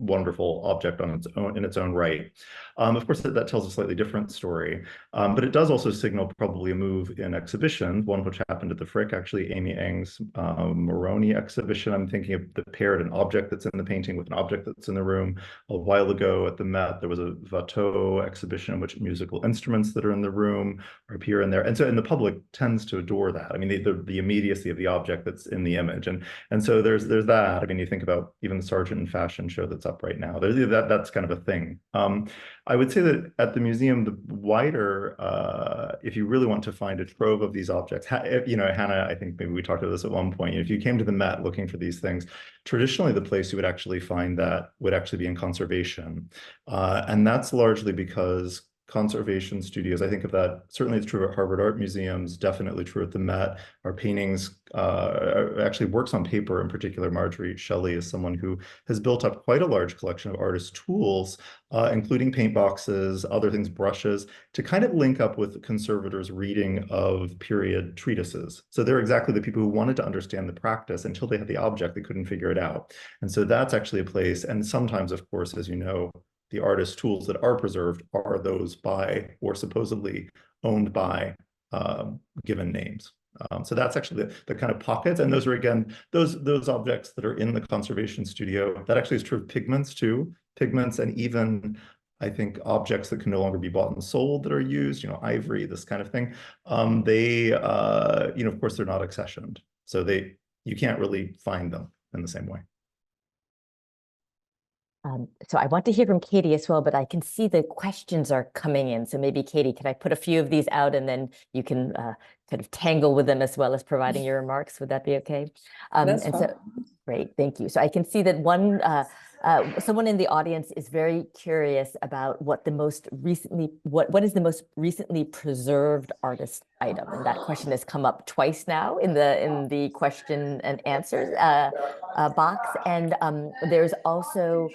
wonderful object on its own in its own right. Of course, that tells a slightly different story, but it does also signal probably a move in exhibition, one which happened at the Frick, actually, Amy Eng's Moroni exhibition. I'm thinking of the paired an object that's in the painting with an object that's in the room. A while ago at the Met, there was a Watteau exhibition in which musical instruments that are in the room appear in there. And the public tends to adore that. I mean, the immediacy of the object that's in the image. And so there's that. I mean, you think about even the Sargent and Fashion show that's up right now. That's kind of a thing. I would say that at the museum, the wider, if you really want to find a trove of these objects, Hannah, I think maybe we talked about this at one point. If you came to the Met looking for these things, traditionally the place you would actually find that would actually be in conservation. And that's largely because conservation studios. I think of that, certainly it's true at Harvard Art Museums, definitely true at the Met. Our paintings, actually works on paper in particular. Marjorie Shelley is someone who has built up quite a large collection of artist tools, including paint boxes, other things, brushes, to kind of link up with conservators' reading of period treatises. So they're exactly the people who wanted to understand the practice until they had the object, they couldn't figure it out. And so that's actually a place, and sometimes, of course, as you know, the artist tools that are preserved are those by or supposedly owned by given names. So that's actually the kind of pockets, and those are, again, those objects that are in the conservation studio. That actually is true of pigments too. Pigments, and even I think objects that can no longer be bought and sold that are used, ivory, this kind of thing. They, of course, they're not accessioned, so you can't really find them in the same way. So I want to hear from Katie as well, but I can see the questions are coming in. So maybe, Katie, can I put a few of these out and then you can kind of tangle with them as well as providing your remarks? Would that be okay? That's fine. So, great, thank you. So I can see that someone in the audience is very curious about what is the most recently preserved artist item, and that question has come up twice now in the question and answers box. And there's also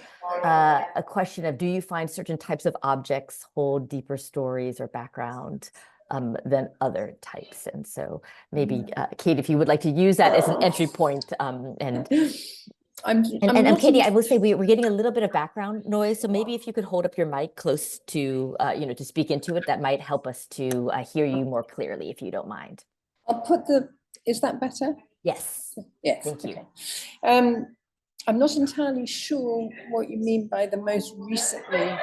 a question of, do you find certain types of objects hold deeper stories or background than other types? And so maybe, Kate, if you would like to use that as an entry point, and Katie, I will say we're getting a little bit of background noise, so maybe if you could hold up your mic close to, to speak into it, that might help us to hear you more clearly, if you don't mind. Is that better? Yes. Yes. Thank you. Okay. I'm not entirely sure what you mean by the most recently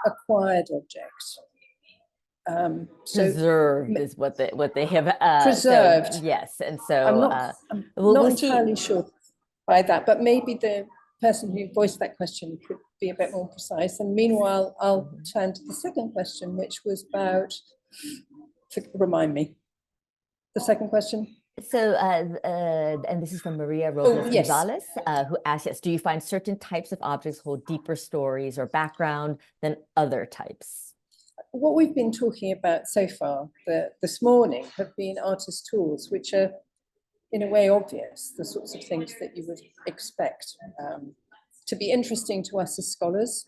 acquired object. Preserved is what they have preserved. So, yes, and so I'm not entirely sure by that, but maybe the person who voiced that question could be a bit more precise. And meanwhile, I'll turn to the second question, which was about, remind me, the second question. So, and this is from Maria-Laure yes. Gonzalez, who asks, yes, do you find certain types of objects hold deeper stories or background than other types? What we've been talking about so far this morning have been artist tools, which are in a way obvious, the sorts of things that you would expect to be interesting to us as scholars,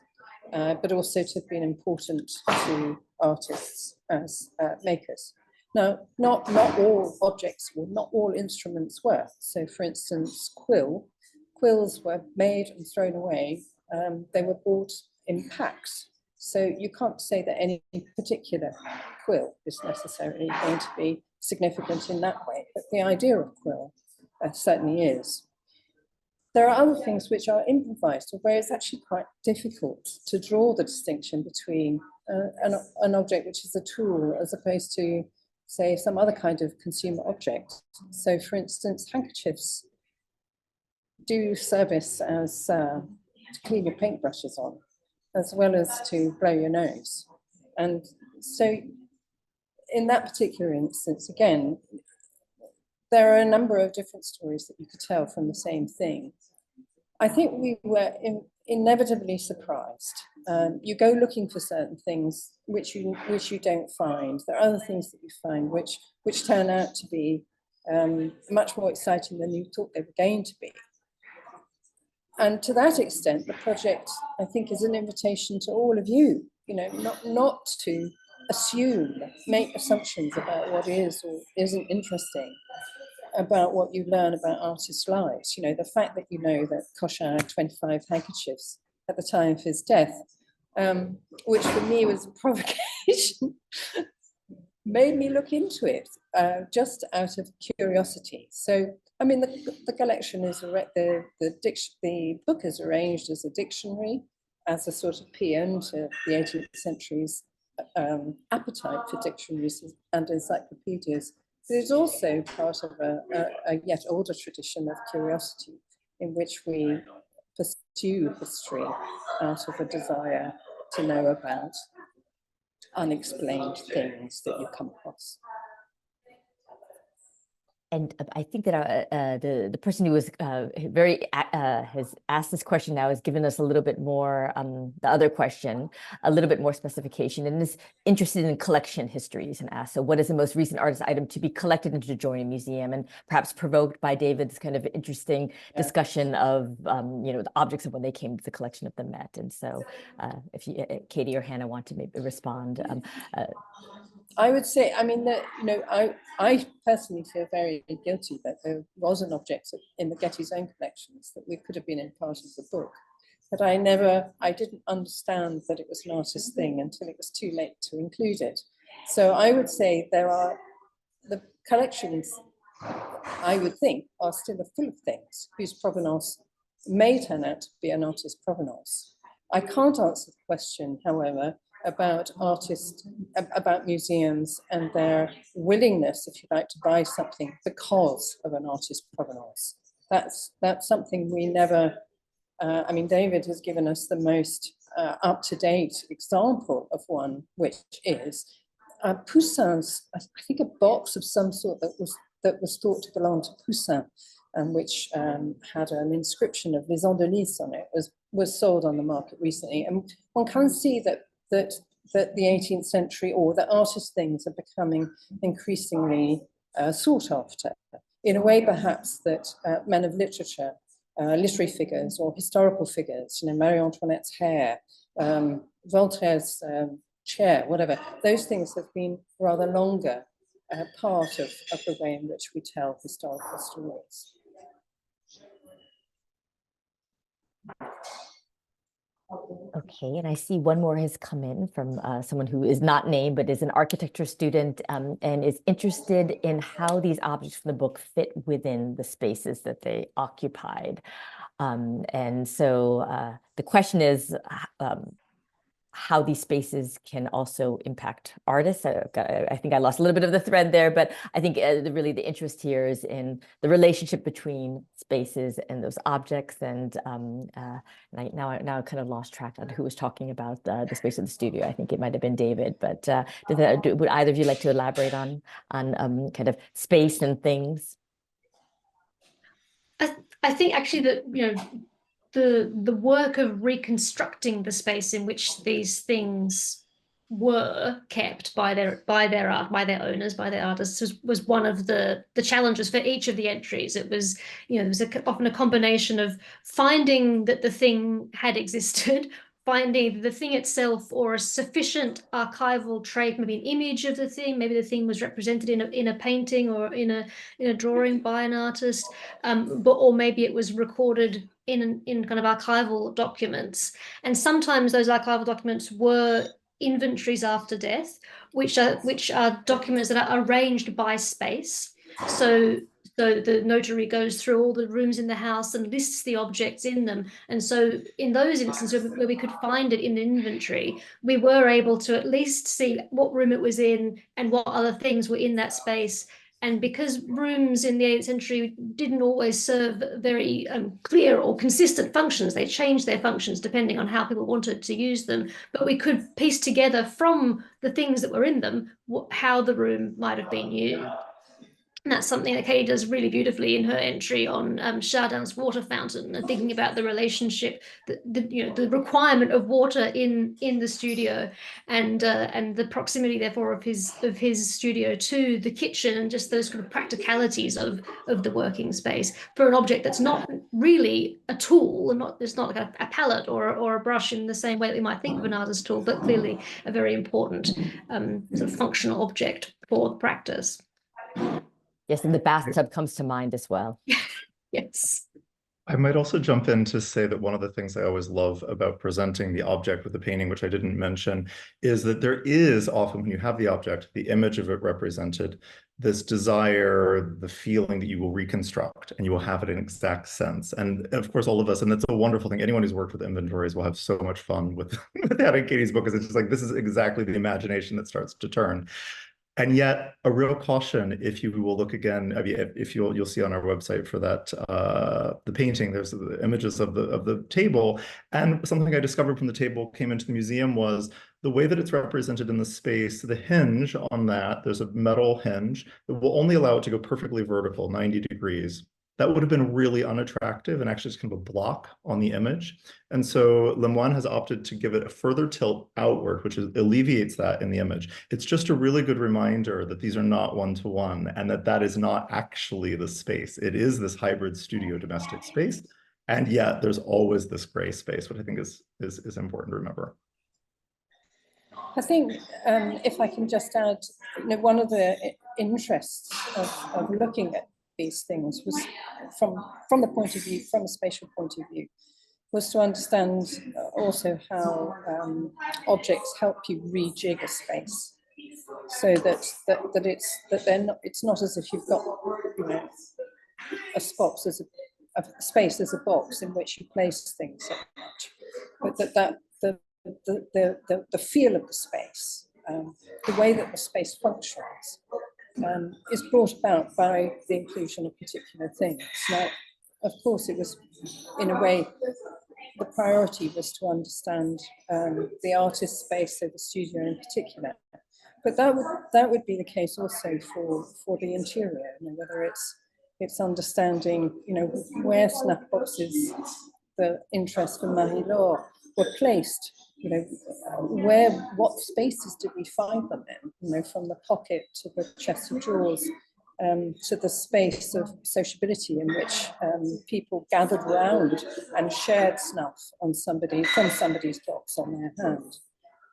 but also to have been important to artists as makers. Now, not all objects or not all instruments were. So, for instance, quills were made and thrown away. They were bought in packs. So you can't say that any particular quill is necessarily going to be significant in that way, but the idea of quill certainly is. There are other things which are improvised, where it's actually quite difficult to draw the distinction between an object which is a tool as opposed to, say, some other kind of consumer object. So, for instance, handkerchiefs do service as to clean your paintbrushes on, as well as to blow your nose. And so in that particular instance, again, there are a number of different stories that you could tell from the same thing. I think we were inevitably surprised. You go looking for certain things which you don't find. There are other things that you find which turn out to be much more exciting than you thought they were going to be. And to that extent, the project, I think, is an invitation to all of you, not to make assumptions about what is or isn't interesting, about what you learn about artists' lives. The fact that you know that Cochin had 25 handkerchiefs at the time of his death, which for me was a provocation, made me look into it just out of curiosity. So, I mean, the collection is the book is arranged as a dictionary, as a sort of paean to the 18th century's appetite for dictionaries and encyclopedias. But it's also part of a yet older tradition of curiosity, in which we pursue history out of a desire to know about unexplained things that you come across. And I think that the person who was has asked this question now has given us a little bit more, the other question, a little bit more specification, and is interested in collection histories and asked, so what is the most recent artist item to be collected into join a museum? And perhaps provoked by David's kind of interesting discussion of, the objects of when they came to the collection of the Met. And so if you, Katie or Hannah want to maybe respond. I would say, I mean, that, I personally feel very guilty that there was an object in the Getty's own collections that we could have been in part of the book. But I didn't understand that it was an artist's thing until it was too late to include it. So I would say the collections, I would think, are still full of things whose provenance may turn out to be an artist's provenance. I can't answer the question, however, about museums and their willingness, if you like, to buy something because of an artist's provenance. That's something we never, I mean, David has given us the most up-to-date example of one, which is Poussin's, I think, a box of some sort that was thought to belong to Poussin, which had an inscription of Les Andelys on it, was sold on the market recently. And one can see that the 18th century or the artist things are becoming increasingly sought after, in a way perhaps that men of literature, literary figures or historical figures, Marie Antoinette's hair, Voltaire's chair, whatever, those things have been rather longer part of the way in which we tell historical stories. Okay, and I see one more has come in from someone who is not named, but is an architecture student and is interested in how these objects from the book fit within the spaces that they occupied. And so the question is how these spaces can also impact artists. I think I lost a little bit of the thread there, but I think really the interest here is in the relationship between spaces and those objects. And now I kind of lost track on who was talking about the space of the studio. I think it might have been David, but would either of you like to elaborate on kind of space and things? I think actually that, the work of reconstructing the space in which these things were kept by their owners, by their artists, was one of the challenges for each of the entries. It was, there was often a combination of finding that the thing had existed, finding the thing itself or a sufficient archival trait, maybe an image of the thing, maybe the thing was represented in a painting or in a drawing by an artist, or maybe it was recorded in kind of archival documents. And sometimes those archival documents were inventories after death, which are documents that are arranged by space. So the notary goes through all the rooms in the house and lists the objects in them. And so in those instances where we could find it in the inventory, we were able to at least see what room it was in and what other things were in that space. And because rooms in the 18th century didn't always serve very clear or consistent functions, they changed their functions depending on how people wanted to use them. But we could piece together from the things that were in them how the room might have been used. And that's something that Katie does really beautifully in her entry on Chardin's water fountain, and thinking about the relationship, the requirement of water in the studio, and the proximity, therefore, of his studio to the kitchen, and just those kind of practicalities of the working space for an object that's not really a tool, and it's not like a palette or a brush in the same way that we might think of an artist's tool, but clearly a very important sort of functional object for the practice. Yes, and the bathtub comes to mind as well. Yes. I might also jump in to say that one of the things I always love about presenting the object with the painting, which I didn't mention, is that there is often, when you have the object, the image of it represented, this desire, the feeling that you will reconstruct and you will have it in exact sense. And of course, all of us, and that's a wonderful thing, anyone who's worked with inventories will have so much fun with that in Katie's book, because it's just like, this is exactly the imagination that starts to turn. And yet a real caution, if you will look again, I mean, if you'll see on our website for that the painting, there's the images of the table. And something I discovered from the table came into the museum was the way that it's represented in the space, the hinge on that, there's a metal hinge that will only allow it to go perfectly vertical, 90 degrees. That would have been really unattractive and actually just kind of a block on the image. And so Lemoine has opted to give it a further tilt outward, which alleviates that in the image. It's just a really good reminder that these are not one-to-one and that that is not actually the space. It is this hybrid studio domestic space. And yet there's always this gray space, which I think is important to remember. I think if I can just add, one of the interests of looking at these things was from the point of view, from a spatial point of view, was to understand also how objects help you rejig a space, so that it's not as if you've got a space as a box in which you place things so much, but the feel of the space, the way that the space functions, is brought about by the inclusion of particular things. Now, of course, it was, in a way, the priority was to understand the artist's space, so the studio in particular. But that would be the case also for the interior, whether it's understanding, where snuff boxes, the interest for Marie-Laure, were placed. What spaces did we find them in? From the pocket to the chest of drawers, to the space of sociability in which people gathered round and shared snuff on from somebody's box on their hand.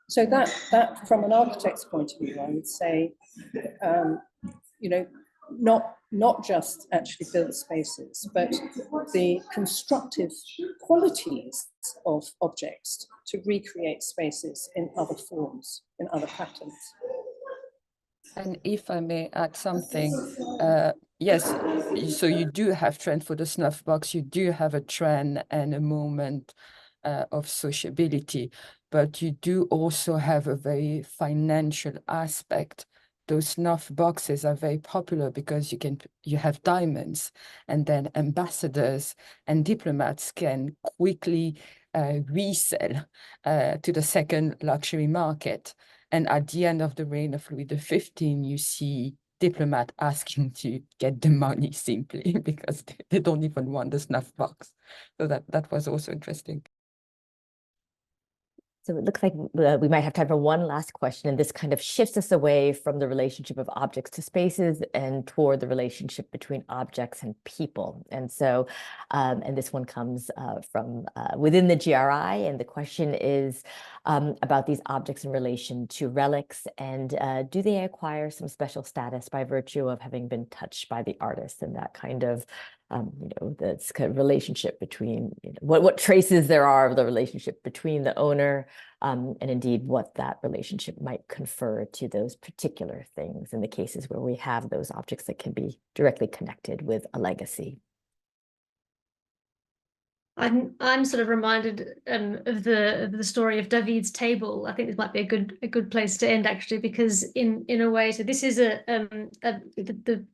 So that from an architect's point of view, I would say, not just actually built spaces, but the constructive qualities of objects to recreate spaces in other forms, in other patterns. And if I may add something, yes, so you do have trend for the snuff box, you do have a trend and a moment of sociability, but you do also have a very financial aspect. Those snuff boxes are very popular because you have diamonds, and then ambassadors and diplomats can quickly resell to the second luxury market. And at the end of the reign of Louis XV, you see diplomat asking to get the money simply because they don't even want the snuff box. So that was also interesting. So it looks like we might have time for one last question, and this kind of shifts us away from the relationship of objects to spaces and toward the relationship between objects and people. And so, and this one comes from within the GRI, and the question is about these objects in relation to relics, and do they acquire some special status by virtue of having been touched by the artist, and that kind of that's kind of relationship between what traces there are of the relationship between the owner and indeed what that relationship might confer to those particular things in the cases where we have those objects that can be directly connected with a legacy. I'm sort of reminded of the story of David's table. I think this might be a good place to end, actually, because in a way, so this is the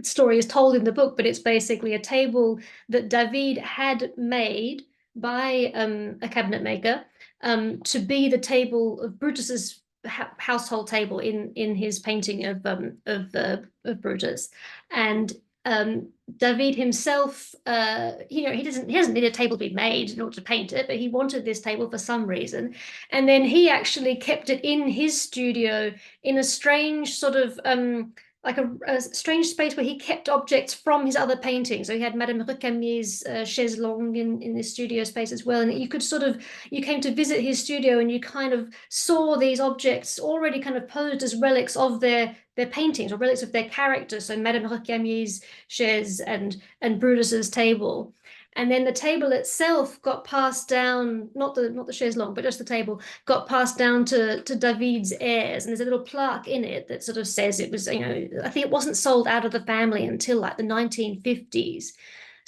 story is told in the book, but it's basically a table that David had made by a cabinet maker to be the table of Brutus's household table in his painting of Brutus. And David himself, he doesn't need a table to be made in order to paint it, but he wanted this table for some reason, and then he actually kept it in his studio in a strange sort of like a strange space where he kept objects from his other paintings. So he had Madame Recamier's chaise longue in this studio space as well, and you came to visit his studio and you kind of saw these objects already kind of posed as relics of their paintings or relics of their characters. So Madame Recamier's chaise and Brutus's table. And then the table itself got passed down, not the chaise longue, but just the table, got passed down to David's heirs. And there's a little plaque in it that sort of says it was, I think it wasn't sold out of the family until like the 1950s.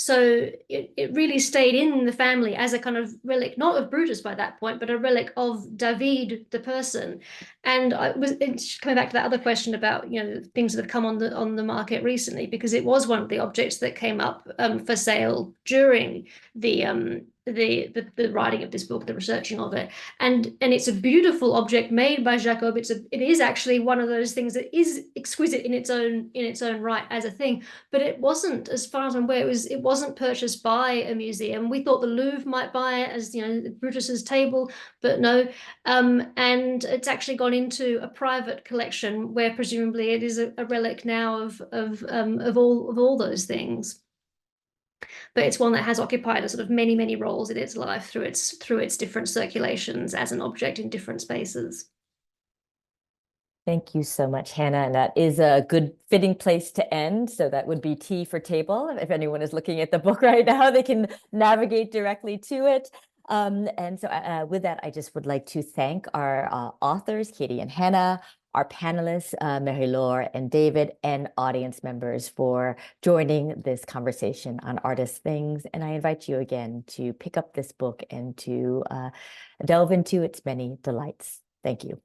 So it really stayed in the family as a kind of relic, not of Brutus by that point, but a relic of David, the person. And it's coming back to that other question about, you know, things that have come on the market recently, because it was one of the objects that came up for sale during the writing of this book, the researching of it, and it's a beautiful object made by Jacob. It is actually one of those things that is exquisite in its own right as a thing, but it wasn't, as far as I'm aware, it wasn't purchased by a museum. We thought the Louvre might buy it as, you know, Brutus's table, but no. And it's actually gone into a private collection where presumably it is a relic now of all those things. But it's one that has occupied a sort of many roles in its life through its different circulations as an object in different spaces. Thank you so much, Hannah. And that is a good fitting place to end. So that would be T for table. If anyone is looking at the book right now, they can navigate directly to it. And so with that, I just would like to thank our authors, Katie and Hannah, our panelists, Marie-Laure and David, and audience members for joining this conversation on Artist Things. And I invite you again to pick up this book and to delve into its many delights. Thank you.